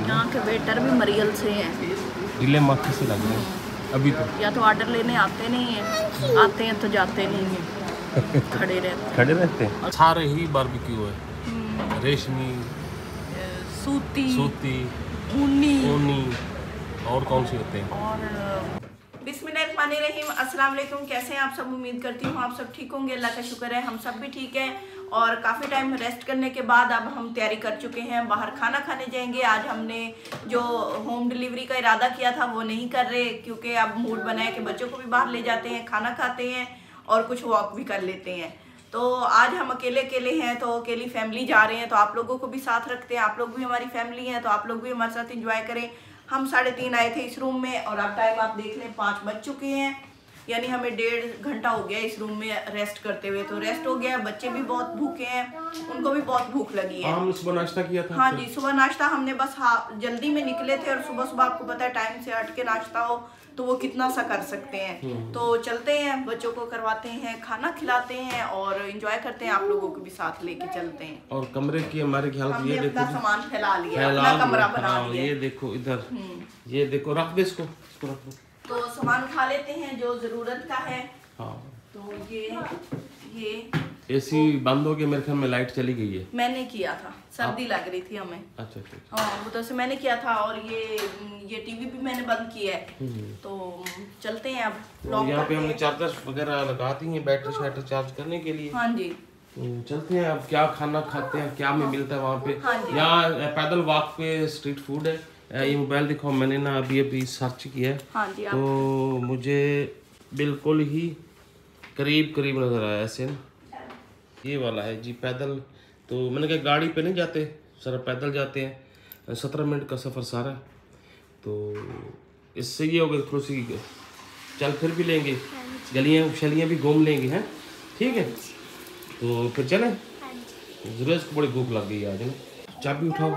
है। यहाँ के वेटर भी मरियल से हैं, ढीले माथे से लग रहे हैं अभी तो। या तो ऑर्डर लेने आते नहीं हैं, आते हैं तो जाते नहीं हैं, खड़े रहते हैं। सारे ही बारबेक्यू है, रेशमी, सूती, ऊनी और कौन सी होते हैं। और बिस्मिल्लाहिर्रहमानिर्रहीम, अस्सलाम वालेकुम। कैसे हैं आप सब? उम्मीद करती हूँ आप सब ठीक होंगे। अल्लाह का शुक्र है हम सब भी ठीक हैं। और काफ़ी टाइम रेस्ट करने के बाद अब हम तैयारी कर चुके हैं, बाहर खाना खाने जाएंगे। आज हमने जो होम डिलीवरी का इरादा किया था वो नहीं कर रहे, क्योंकि अब मूड बना है कि बच्चों को भी बाहर ले जाते हैं, खाना खाते हैं और कुछ वॉक भी कर लेते हैं। तो आज हम अकेले हैं, तो अकेली फैमिली जा रहे हैं, तो आप लोगों को भी साथ रखते हैं। आप लोग भी हमारी फैमिली हैं, तो आप लोग भी हमारे साथ एंजॉय करें। हम 3:30 आए थे इस रूम में और अब टाइम आप देख लें 5 बज चुके हैं, यानी हमें 1.5 घंटा हो गया इस रूम में रेस्ट करते हुए। तो रेस्ट हो गया, बच्चे भी बहुत भूखे हैं, उनको भी बहुत भूख लगी है। हमने सुबह नाश्ता किया था। हाँ जी, सुबह नाश्ता हमने बस जल्दी में निकले थे, और सुबह आपको पता है टाइम से हट के नाश्ता हो तो वो कितना सा कर सकते हैं। तो चलते हैं, बच्चों को करवाते हैं, खाना खिलाते हैं और एंजॉय करते हैं। आप लोगों को भी साथ लेके चलते हैं। और कमरे की हमारे ख्याल हमने अपना सामान फैला लिया, अपना कमरा बना लिया। ये देखो इधर, ये देखो, रख दे इसको रख दो। तो सामान उठा लेते हैं जो जरूरत का है। हाँ, तो ये एसी बंद हो गया, मेरे ख्याल में लाइट चली गई है। मैंने किया था, सर्दी लग रही थी हमें। अच्छा अच्छा। हाँ, वो तो से मैंने किया था। और ये टीवी भी मैंने बंद किया है। तो चलते हैं अब। यहाँ पे हमने चार्जर वगैरह लगा दी है, बैटरी शैटरी चार्ज करने के लिए। हाँ जी। तो चलते हैं अब। क्या खाना खाते हैं, क्या में मिलता है वहाँ पे। हाँ जी। यहाँ पैदल वॉक पे स्ट्रीट फूड है। ये मोबाइल दिखाओ, मैंने ना अभी सर्च किया है। हाँ जी। तो मुझे बिल्कुल ही करीब नजर आया ऐसे ना। ये वाला है जी, पैदल। तो मैंने कहा गाड़ी पे नहीं जाते, सारा पैदल जाते हैं। 17 मिनट का सफ़र सारा। तो इससे ये हो गया, थोड़ी सी चल फिर भी लेंगे, गलियाँ शलियाँ भी घूम लेंगे, हैं ठीक है। तो फिर चलें। जुरेज को बड़ी भूख लग गई आज ना। चाबी उठाओ,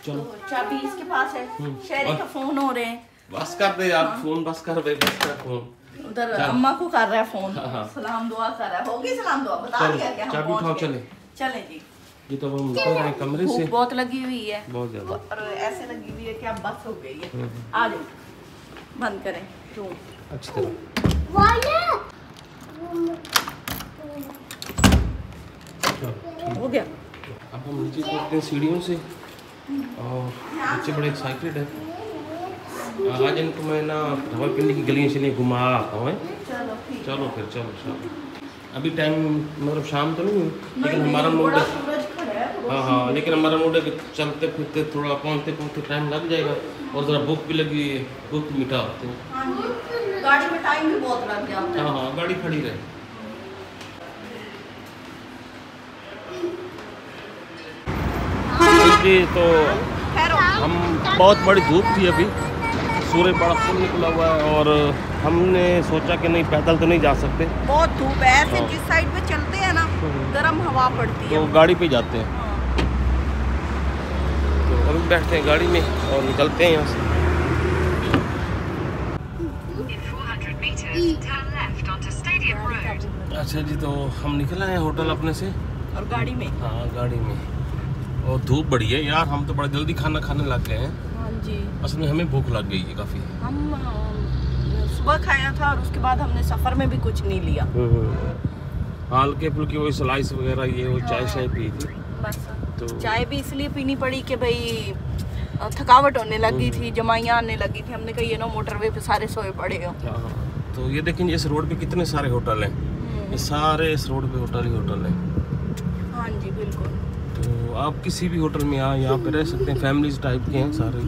चलो। तो चाबी इसके पास है। शहरी का फोन हो रहे हैं। बस कर दे आप फोन, बस कर दे, बस कर फोन। उधर अम्मा को कर रहा है फोन। हाँ। सलाम दुआ कर रहा है। होगी सलाम दुआ, बता दिया क्या हम चाबी उठाओ, चले जी। ये तो हम निकल रहे हैं कमरे से। बहुत लगी हुई है, बहुत ज्यादा। और ऐसे लगी हुई है कि अब बस हो गई है। आ जाओ, बंद करें रूम अच्छी तरह। हो गया। अब हम नीचे उतरते हैं सीढ़ियों से, और बच्चे बड़े एक्साइटेड है। आज इनको मैं ना रावलपिंडी की गलियाँ शलियाँ घुमा आता हूँ। चलो फिर, चलो शाम। अभी टाइम मतलब शाम तो नहीं हुई, लेकिन हमारा मूड है। हाँ, लेकिन हमारा मूड है कि चलते फिरते थोड़ा पहुँचते टाइम लग जाएगा। और ज़रा भूख भी लगी है, भूख मीठा होते हैं। गाड़ी में टाइम भी बहुत लग जाता है। हाँ, गाड़ी खड़ी रहे। तो हम बहुत बड़ी धूप थी, अभी सूर्य बड़ा फुल निकला हुआ है, और हमने सोचा कि नहीं पैदल तो नहीं जा सकते, बहुत धूप है। ऐसे जिस साइड पे चलते हैं ना गर्म हवा पड़ती है, तो गाड़ी पे जाते हैं। तो अभी बैठते हैं गाड़ी में और निकलते हैं यहाँ से। अच्छा जी, तो हम निकल आए हैं होटल अपने से, और गाड़ी में। हाँ, गाड़ी में। और धूप बड़ी है यार, हम तो बड़ा जल्दी खाना खाने लग गए हैं। हाँ जी। असल में हमें भूख लग गई है काफ़ी। हम सुबह खाया था और उसके बाद हमने सफ़र में भी कुछ नहीं लिया। हल्के फुल्के वही स्लाइस वगैरह, ये वो चाय शाय पी थी। बस तो चाय भी इसलिए पीनी पड़ी कि भाई थकावट होने लगी थी, जमाइयाँ आने लगी थी। हमने कहा ये ना मोटरवे पे सारे सोए पड़े हो। तो ये देखें, इस रोड पे कितने सारे होटल हैं। ये सारे इस रोड पे होटल ही होटल हैं। हाँ जी, बिल्कुल। तो आप किसी भी होटल में यहाँ पे रह सकते हैं। फैमिलीज टाइप के हैं सारे।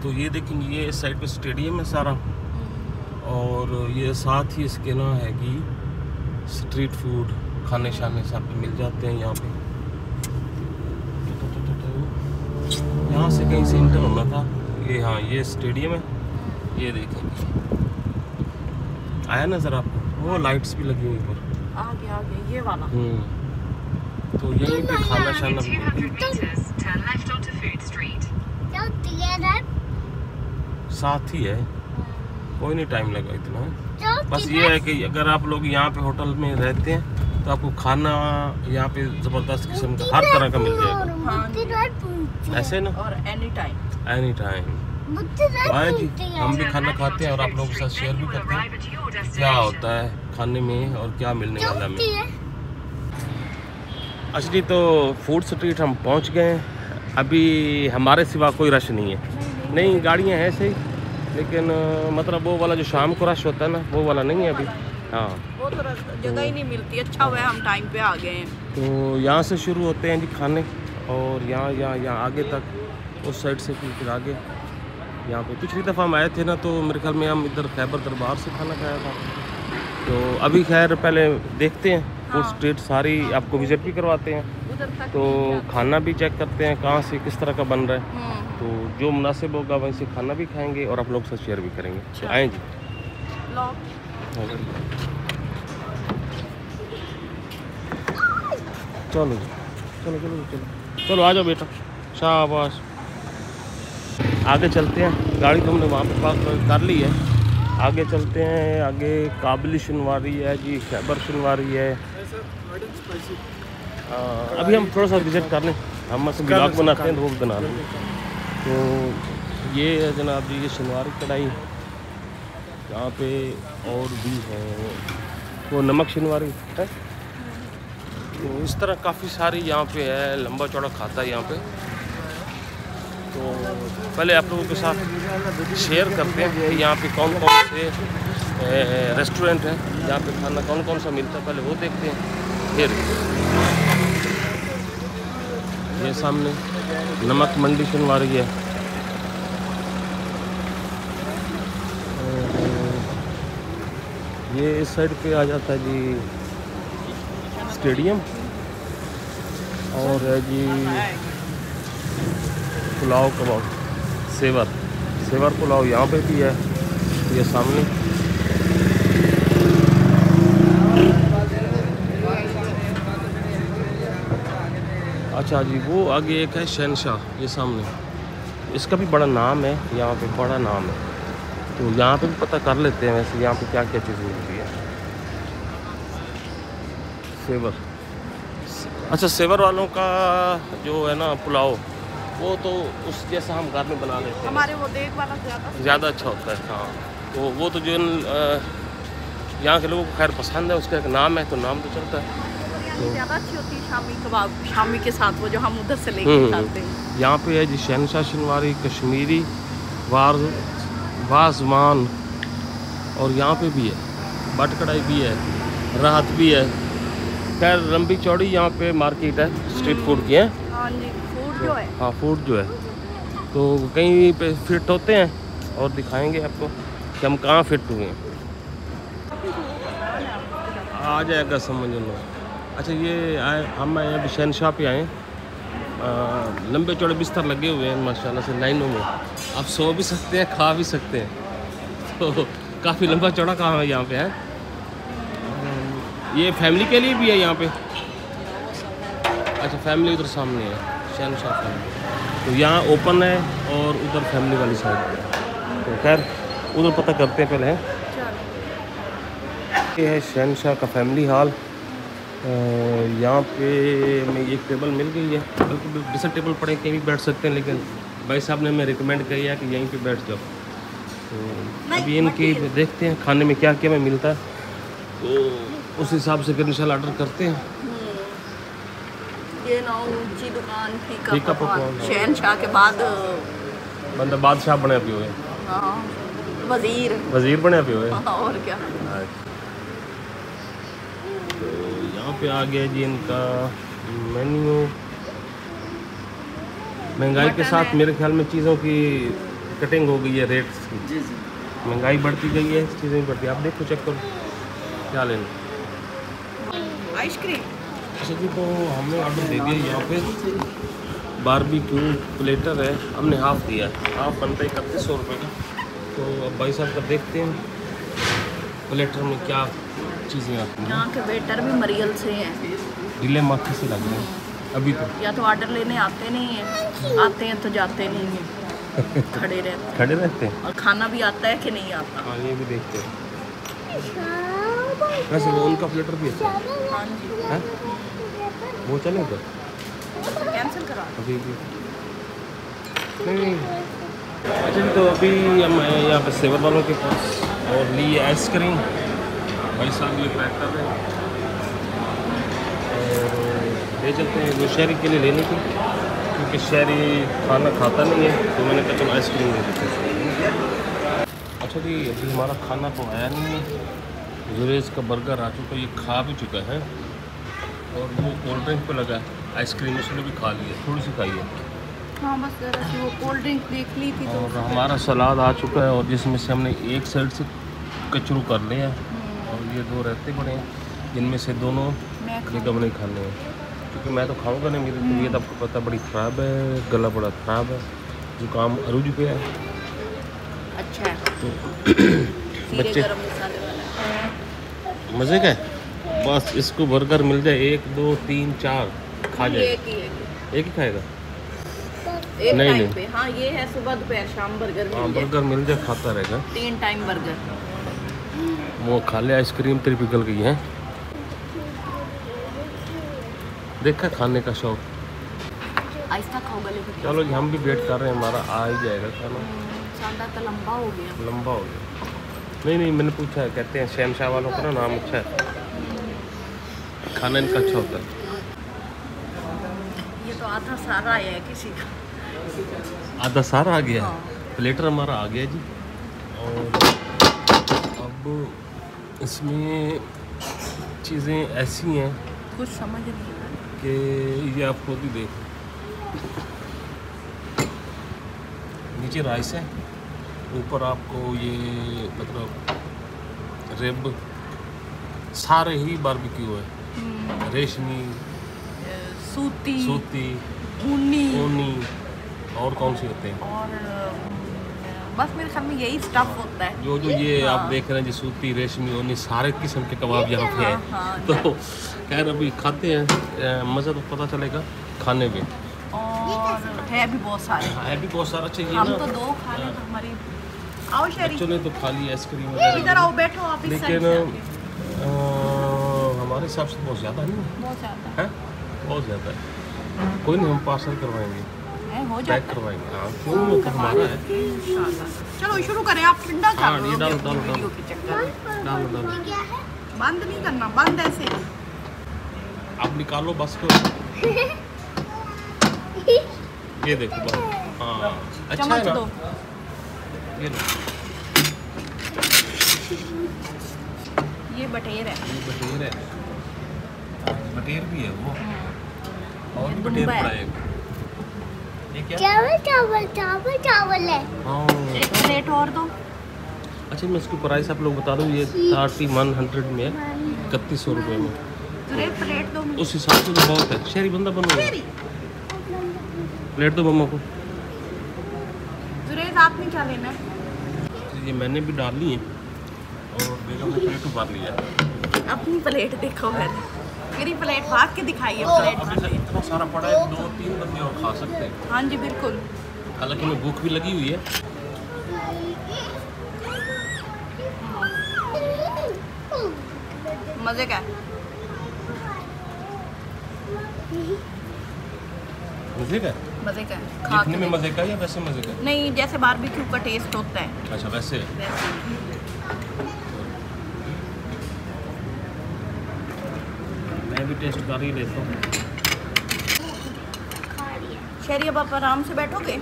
तो ये देखेंगे, ये इस साइड पे स्टेडियम है सारा, और ये साथ ही इसके ना है कि स्ट्रीट फूड, खाने शाने सब मिल जाते हैं यहाँ पे। यहाँ से कहीं से इंटर होना था ये। हाँ, ये स्टेडियम है, ये देखेंगे। आया नजर आपको? वो लाइट्स भी लगी हुई ऊपर। आगे ये वाला। तो यहीं पे खाना शाना साथ ही है, कोई नहीं टाइम लगा इतना। बस ये है कि अगर आप लोग यहाँ पे होटल में रहते हैं तो आपको खाना यहाँ पे ज़बरदस्त किस्म का हर तरह का मिल जाएगा। हाँ ऐसे ना, और एनी टाइम आए जी, हम भी खाना खाते हैं और आप लोगों के साथ शेयर भी करते हैं क्या होता है खाने में और क्या मिलने वाला हमें। अच्छा जी, तो फूड स्ट्रीट हम पहुँच गए हैं। अभी हमारे सिवा कोई रश नहीं है। नहीं, गाड़ियाँ हैं सही, लेकिन मतलब वो वाला जो शाम को रश होता है ना, वो वाला नहीं है अभी। हाँ, वो तो जगह ही नहीं मिलती। अच्छा हुआ हम टाइम पे आ गए हैं। तो यहाँ से शुरू होते हैं जी खाने, और यहाँ आगे तक उस साइड से फिर आगे यहाँ पे। पिछली दफ़ा हम आए थे ना, तो मेरे ख्याल में हम इधर खैबर दरबार से खाना खाया था। तो अभी खैर पहले देखते हैं फूड स्ट्रीट सारी, आपको विज़िट भी करवाते हैं, तो खाना भी चेक करते हैं कहाँ से किस तरह का बन रहा है। तो जो मुनासिब होगा वहीं से खाना भी खाएंगे और आप लोग से शेयर भी करेंगे। तो आएँ जी, चलो जी, चलो आ जाओ बेटा, शाबाश। आगे चलते हैं, गाड़ी तो हमने वहाँ पे पार्क कर ली है। आगे चलते हैं, आगे काबली शनवारी है जी, खैबर शनवारी है। अभी हम थोड़ा सा विज़िट कर लें, हम मतलब ब्लॉग बनाते हैं तो वो बना लें। तो ये है जनाब जी, ये शनवारी कढ़ाई यहाँ पे, और भी है वो नमक शनवारी है। तो इस तरह काफ़ी सारी यहाँ पे है, लंबा चौड़ा खाता है यहाँ पे। तो पहले आप लोगों के साथ शेयर करते हैं कि यहाँ पे कौन कौन से रेस्टोरेंट हैं, यहाँ पे खाना कौन कौन सा मिलता है, पहले वो देखते हैं। फिर ये सामने नमक मंडी शनवारी है। ये इस साइड पे आ जाता है जी स्टेडियम, और है जी पुलाव कबाब, सेवर पुलाव यहाँ पे भी है। ये सामने अच्छा जी, वो आगे एक है शहनशाह, ये सामने, इसका भी बड़ा नाम है, यहाँ पे बड़ा नाम है। तो यहाँ पे भी पता कर लेते हैं वैसे यहाँ पे क्या क्या चीज़ मिलती है। सेवर, अच्छा सेवर वालों का जो है ना पुलाव, वो तो उस जैसा हम घर में बना लेते हैं, हमारे वो देख वाला ज़्यादा अच्छा होता है। हाँ, तो वो तो जो यहाँ के लोगों को खैर पसंद है, उसका एक नाम है तो नाम तो चलता है। तो ज़्यादा अच्छी होती है शामी कबाब, शामी के साथ वो जो हम उधर से लेके आते हैं। यहाँ पे है जी शहनशाह शनवारी, कश्मीरी वाज़वान, और यहाँ पे भी है बट कढ़ाई भी है, राहत भी है। खैर लंबी चौड़ी यहाँ पे मार्केट है, स्ट्रीट फूड की है। हाँ जी, फूड जो है, हाँ फूड जो है, तो कहीं पे फिट होते हैं और दिखाएंगे आपको कि हम कहाँ फिट हुए हैं, आ जाएगा समझ लो। अच्छा, ये हम आए अभी शहनशाह पे आए, लंबे चौड़े बिस्तर लगे हुए हैं माशाल्लाह से लाइनों में, आप सो भी सकते हैं, खा भी सकते हैं। तो काफ़ी लंबा चौड़ा काम है यहाँ पे है। ये फैमिली के लिए भी है यहाँ पे। अच्छा, फैमिली उधर सामने है, शहनशाह फैमिली, तो यहाँ ओपन है और उधर फैमिली वाली साइड है। तो खैर उधर पता करते हैं पहले। ये है शहनशाह का फैमिली हॉल। यहाँ पे हमें एक टेबल मिल गई है, बल्कि डिसेंट टेबल पड़े कहीं भी बैठ सकते हैं, लेकिन भाई साहब ने हमें रिकमेंड किया है कि यहीं पे बैठ जाओ। तो अभी इनकी देखते हैं खाने में क्या क्या में मिलता है, तो उस हिसाब से फिर इंशाल्लाह ऑर्डर करते हैं। ये ना ऊंची दुकान फीका पकवान, शहनशाह के बाद बंदा बादशाह बने पे हुए, वजीर बने पे हुए। और क्या। तो यहाँ पे आ गया जी इनका मेन्यू। महंगाई के साथ मेरे ख्याल में चीज़ों की कटिंग हो गई है, रेट्स की। महंगाई बढ़ती गई है, चीज़ें भी बढ़ती है। आप देखो, चेक करो क्या लेना। आइसक्रीम। अच्छा जी, तो हमने ऑर्डर दे दिया। यहाँ पे बारबेक्यू प्लेटर है, हमने हाफ़ दिया, हाफ़ बनता है 3100 रुपये का। तो अब भाई साहब का देखते हैं प्लेटर में क्या चीज़ें आती हैं। यहाँ के वेटर भी मरियल से हैं, ढीले माथे से लग रहे हैं अभी तो। या तो ऑर्डर लेने आते नहीं हैं, आते हैं तो जाते नहीं हैं, खड़े रहते हैं। और खाना भी आता है कि नहीं आता। हाँ, ये भी देखते हैं। वैसे वो उनका फ्लेटर भी अच्छा हाँ जी, है, वो चले उधर कैंसिल करा। अभी भी नहीं। अच्छा जी, तो अभी हम आए यहाँ पे सेवर वालों के पास और लिए आइसक्रीम। भाई साहब ये पैक कर रहे हैं और ले चलते हैं वो शहरी के लिए लेने की, क्योंकि शहरी खाना खाता नहीं है, तो मैंने कहा चलो आइसक्रीम ले लेते हैं। अच्छा जी, अभी हमारा खाना तो आया नहीं है। जुरेज का बर्गर आ चुका, ये खा भी चुका है और वो कोल्ड ड्रिंक पे लगा है। आइसक्रीम उसने भी खा लिया, थोड़ी सी खाई है। हाँ बस जरा सी वो कोल्ड ड्रिंक देख ली थी तो। और हमारा सलाद आ चुका है और जिसमें से हमने एक साइड से कचरू कर लिया और ये दो रहते पड़े हैं, जिनमें से दोनों निगम नहीं खाने हैं, क्योंकि मैं तो खाऊंगा नहीं। मेरी तबीयत आपको पता बड़ी ख़राब है, गला बड़ा ख़राब है, जुकाम अरूज पे है। अच्छा है तो बच्चे गरम मसाले वाला मज़े का है। बस इसको बर्गर मिल जाए 1 2 3 4 खा जाए। एक ही खाएगा एक नहीं, टाइम नहीं। पे। हाँ ये है सुबह दोपहर शाम बर्गर हाँ, मिल जाए, बर्गर मिल जाए खाता रहेगा। 3 टाइम बर्गर। वो खा ले, आइसक्रीम तेरी पिघल गई है। देखा खाने का शौक। आहिस्ता खाओ गले पे। चलो जी, हम भी वेट कर रहे हैं, हमारा आ ही जाएगा खाना। सादा तो लंबा हो गया। लंबा हो गया। नहीं मैंने पूछा है, कहते हैं शहनशाह वालों का ना नाम अच्छा है, खाना इनका अच्छा होता है। ये तो आधा सारा आया है किसी का। आधा सारा आ गया है। हाँ। प्लेटर हमारा आ गया जी। और अब इसमें चीज़ें ऐसी हैं कुछ समझ नहीं आ रहा कि ये आप खुद ही देखो। नीचे राइस है, ऊपर आपको ये मतलब रिब, सारे ही बारबेक्यू है। रेशमी, सूती, ऊनी और कौन से होते हैं, और बस मेरे ख्याल में यही स्टफ होता है। जो ये आप देख रहे हैं जी, सूती, रेशमी, ऊनी, सारे किस्म के कबाब यहाँ पे हैं। हाँ, तो खैर अभी खाते हैं, मज़ा तो पता चलेगा खाने में। और है भी बहुत सारे। है भी बहुत सारा चाहिए हम ना। तो 2 खा लें तो हमारी। आओ शरी, बच्चों ने तो खा ली आइसक्रीम इधर वगैरह, आओ, बैठो आप इस साइड लेकिन से। हमारे हिसाब से बहुत ज़्यादा नहीं बहुत ज़्यादा है, बहुत ज़्यादा है। कोई नहीं, हम पार्सल करवाएंगे, है, हो पैक जाता है। करवाएंगे। हाँ क्यों, वो तो हमारा है। इंशाल्लाह। चलो शुरू करें, आप ठंडा कर हाँ, लो ये डालो, अपनी डालो, वीडियो डालो। के चक्कर में। डालो। बंद नहीं करना, बंद ऐसे ही। आप निकालो बस को। ये देखो बस। हाँ अच्छा है चम्मच ना। दो। ये लो, ये बटेर है। ये बटेर है, बटेर भी है वो, और ये भी बटेर दुम्बा है। पड़ा है। ये क्या? चावल है। हाँ। एक प्लेट और दो। अच्छा मैं इसकी प्राइस आप लोग बता दूँ, ये 3100 में है, 3100 रुपये में। तो एक प्लेट दो। उस हिसाब से तो बहुत है। शहरी बंदा बनो, प्लेट दो मम्मा को। जुरेज आपने क्या लेना है? ये मैंने भी डाल ली है और बेगम ने प्लेट उतार लिया है। अपनी प्लेट देखो पहले, मेरी प्लेट भाग के दिखाइए। प्लेट अभी तक इतना सारा पड़ा है, 2-3 बंदे और खा सकते हैं। हाँ जी बिल्कुल। हालांकि मैं भूख भी लगी हुई है। मजे का है। मजे का? मजे का है। खा दिखने के में देखो। मजे का या वैसे मजे का? नहीं, जैसे बारबेक्यू का टेस्ट होता है अच्छा वैसे। वैसे। मैं भी टेस्ट कर ही लेता हूँ। शहरी अब आप आराम से बैठोगे?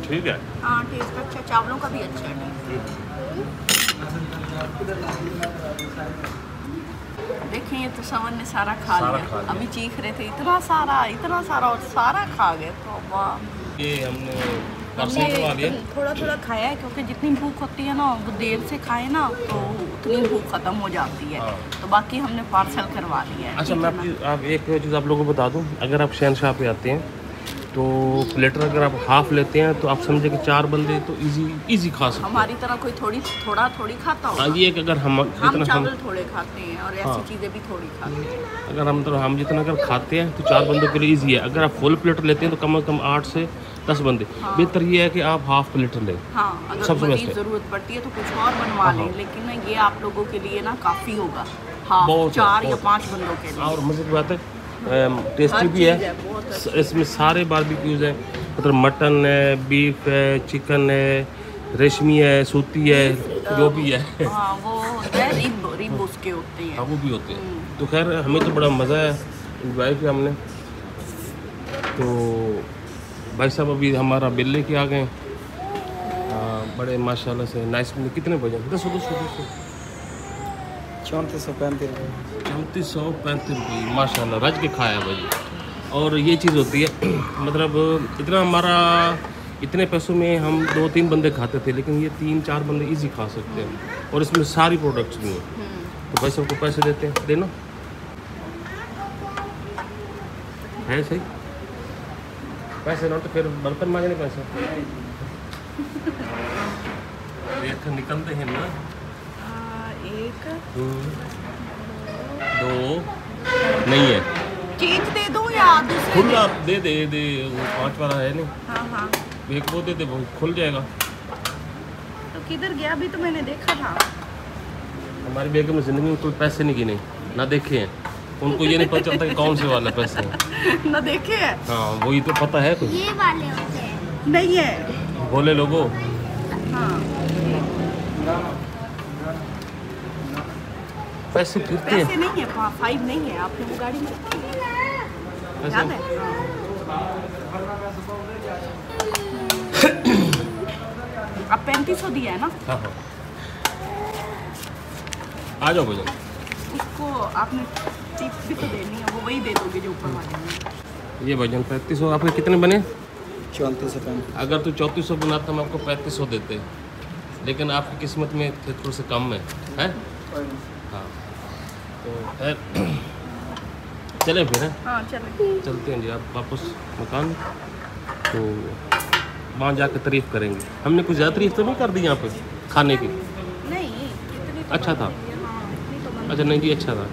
ठीक है। हाँ टेस्ट अच्छा, चावलों का भी अच्छा है। देखें ये तो समन ने सारा खा सारा लिया। खा लिया। अभी चीख रहे थे इतना सारा और सारा खा गए। तो वाह, ये हमने पार्सल करवा लिया। थोड़ा थोड़ा खाया है, क्योंकि जितनी भूख होती है ना वो देर से खाए ना तो उतनी भूख खत्म हो जाती है। हाँ। तो बाकी हमने पार्सल करवा लिया है। अच्छा ठीक मैं है ना? आप एक चीज़ आप लोगों को बता दूं, अगर आप शहनशाह पे आते हैं तो प्लेटर अगर आप हाफ लेते हैं तो आप समझे कि 4 बंदे तो इजी खा सकते हैं। हमारी तरह कोई थोड़ा खाता होगा। हाँ, ये कि अगर हम जितना चावल थोड़े खाते हैं और ऐसी चीज़ें भी थोड़ी खाते हैं। अगर हम जितना अगर खाते हैं तो 4 बंदों के लिए इजी है। अगर आप फुल प्लेटर लेते हैं तो कम से कम 8 से 10 बंदे। बेहतर ये है कि आप हाफ प्लेटर लें। हाँ, अगर मज़ीद ज़रूरत पड़ती है तो कुछ और बनवा लें, लेकिन ये आप लोगों के लिए ना काफ़ी होगा। हाँ, 4 या 5 बंदों के लिए। और मज़े की बात है, टेस्टी भी है। इसमें सारे बारबेक्यूज़ हैं, मतलब मटन है, बीफ है, चिकन है, रेशमी है, सूती है, जो भी है। हाँ, वो होता है रिब उसके होते हैं। हाँ, वो भी होते हैं। तो खैर हमें तो बड़ा मज़ा है, इंजॉय किया हमने। तो भाई साहब अभी हमारा बिल लेके आ गए। बड़े माशाल्लाह से नाइस। कितने बजे? 235 रुपये माशाल्लाह रज के खाया भाई। और ये चीज़ होती है मतलब इतना हमारा इतने पैसों में हम 2-3 बंदे खाते थे, लेकिन ये 3-4 बंदे इजी खा सकते हैं। और इसमें सारी प्रोडक्ट्स भी हैं। तो भाई सबको पैसे देते हैं, देना है सही। पैसे ना तो फिर बर्तन मांगने पैसे एक निकलते हैं ना। 1 2 नहीं है, चेंज दे दो या दूसरे खुल आप दे वो 5 वाला है नहीं। हाँ, एक वो दे दे, वो खुल जाएगा। तो किधर गया? अभी तो मैंने देखा था। हमारी बेगम ने ज़िंदगी में कोई पैसे नहीं गिने, ना देखे हैं। उनको ये नहीं पता चलता कि कौन से वाला पैसे हैं। ना देखे है। हाँ, वही तो पता है कुछ। ये वाले होते हैं। नहीं है। बोले लोगों। हाँ, पैसे फिरते हैं। पैसे नहीं है, 5 नहीं है। आपने वो गाड़ी में रखी है, याद है? अब 3500 दिया है ना? हाँ। आ जाओ भैया। उसको आपने टिप भी तो देनी है, वो वही दे दोगे जो ऊपर वाले में। ये भजन 3500 आपके कितने बने? 3400। अगर तो 3400 बनाता हम आपको 3500 देते, लेकिन आपकी किस्मत में थोड़ा सा कम है। हाँ, तो खैर चलें फिर हैं। हाँ, चलते हैं जी आप वापस मकान। तो वहाँ जाकर तारीफ़ करेंगे। हमने कुछ ज़्यादा तारीफ़ तो नहीं कर दी यहाँ पे खाने की? नहीं, इतनी तो अच्छा था। हाँ, इतनी तो अच्छा नहीं जी, अच्छा था।